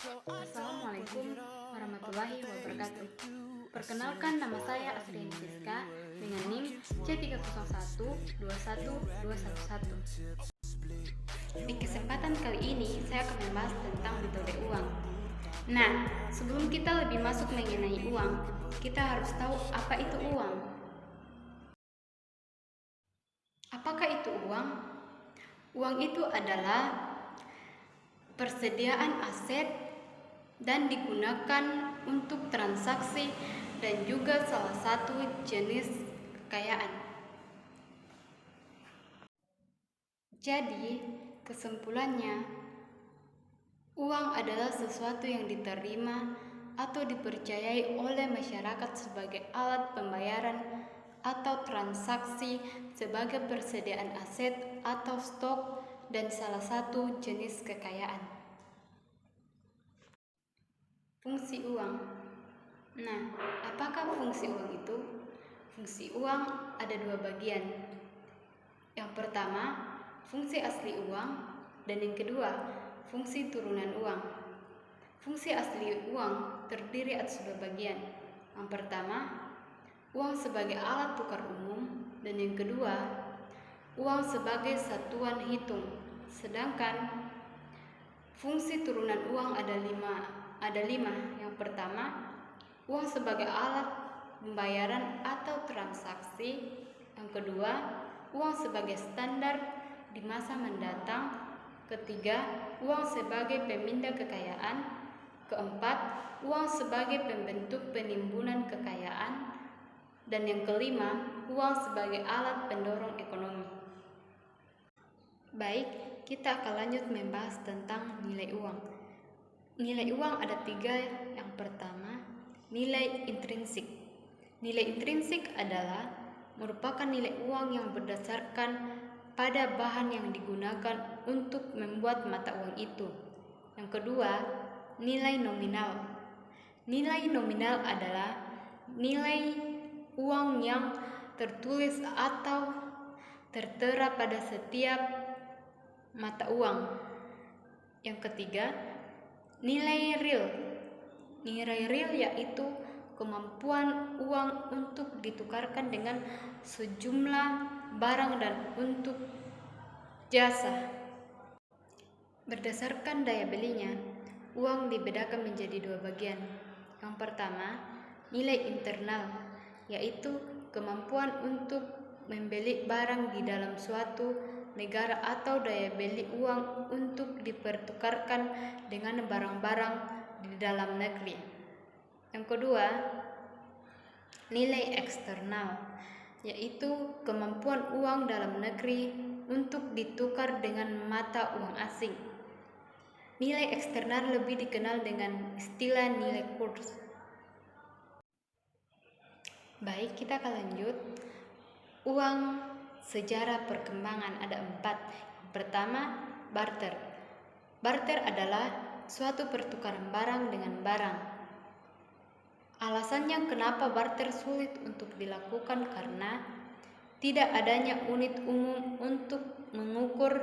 Assalamualaikum warahmatullahi wabarakatuh. Perkenalkan, nama saya Asriani Siska dengan NIM C301-21211. Di kesempatan kali ini saya akan membahas tentang metode uang. Nah, sebelum kita lebih masuk mengenai uang, kita harus tahu apa itu uang. Apakah itu uang? Uang itu adalah persediaan aset dan digunakan untuk transaksi dan juga salah satu jenis kekayaan. Jadi, kesimpulannya, uang adalah sesuatu yang diterima atau dipercayai oleh masyarakat sebagai alat pembayaran atau transaksi sebagai persediaan aset atau stok dan salah satu jenis kekayaan. Fungsi uang. Nah, apakah fungsi uang itu? Fungsi uang ada dua bagian. Yang pertama, fungsi asli uang, dan yang kedua, fungsi turunan uang. Fungsi asli uang terdiri atas dua bagian. Yang pertama, uang sebagai alat tukar umum, dan yang kedua, uang sebagai satuan hitung. Sedangkan fungsi turunan uang ada lima. Yang pertama, uang sebagai alat pembayaran atau transaksi. Yang kedua, uang sebagai standar di masa mendatang. Ketiga, uang sebagai pemindah kekayaan. Keempat, uang sebagai pembentuk penimbunan kekayaan. Dan yang kelima, uang sebagai alat pendorong ekonomi. Baik, kita akan lanjut membahas tentang nilai uang. Nilai uang ada tiga. Yang pertama, nilai intrinsik. Nilai intrinsik adalah merupakan nilai uang yang berdasarkan pada bahan yang digunakan untuk membuat mata uang itu. Yang kedua, nilai nominal. Nilai nominal adalah nilai uang yang tertulis atau tertera pada setiap mata uang. Yang ketiga, nilai real. Nilai real yaitu kemampuan uang untuk ditukarkan dengan sejumlah barang dan untuk jasa. Berdasarkan daya belinya, uang dibedakan menjadi dua bagian. Yang pertama, nilai internal, yaitu kemampuan untuk membeli barang di dalam suatu negara atau daya beli uang untuk dipertukarkan dengan barang-barang di dalam negeri. Yang kedua, nilai eksternal, yaitu kemampuan uang dalam negeri untuk ditukar dengan mata uang asing. Nilai eksternal lebih dikenal dengan istilah nilai kurs. Baik, kita akan lanjut. Uang sejarah perkembangan ada 4. Yang pertama, barter. Barter adalah suatu pertukaran barang dengan barang. Alasannya kenapa barter sulit untuk dilakukan karena tidak adanya unit umum untuk mengukur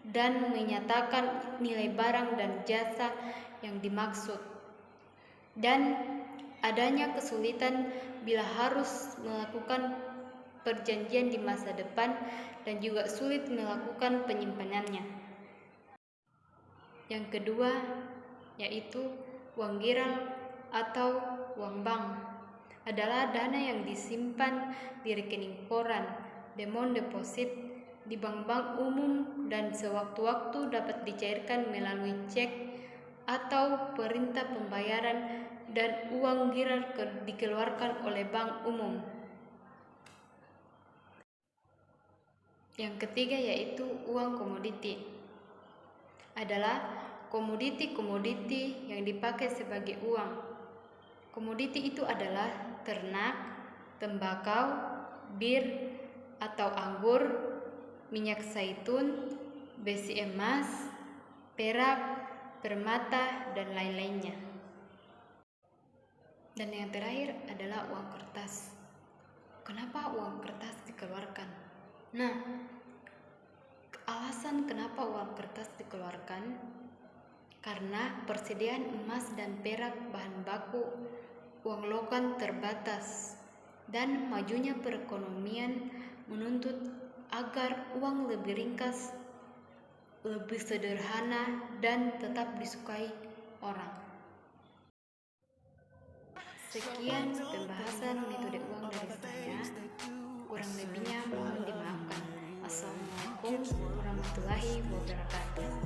dan menyatakan nilai barang dan jasa yang dimaksud. Dan adanya kesulitan bila harus melakukan perjanjian di masa depan dan juga sulit melakukan penyimpanannya. Yang kedua, yaitu uang giral atau uang bank adalah dana yang disimpan di rekening koran, demand deposit di bank-bank umum dan sewaktu-waktu dapat dicairkan melalui cek atau perintah pembayaran, dan uang giral dikeluarkan oleh bank umum. Yang ketiga yaitu uang komoditi. Adalah komoditi-komoditi yang dipakai sebagai uang. Komoditi itu adalah ternak, tembakau, bir atau anggur, minyak zaitun, besi emas, perak, permata, dan lain-lainnya. Dan yang terakhir adalah uang kertas. Kenapa uang kertas dikeluarkan? Nah, alasan kenapa uang kertas dikeluarkan karena persediaan emas dan perak bahan baku uang lokal terbatas, dan majunya perekonomian menuntut agar uang lebih ringkas, lebih sederhana, dan tetap disukai orang. Sekian pembahasan metode uang dari saya. Kurang lebihnya mohon dimaafkan. Assalamualaikum warahmatullahi wabarakatuh.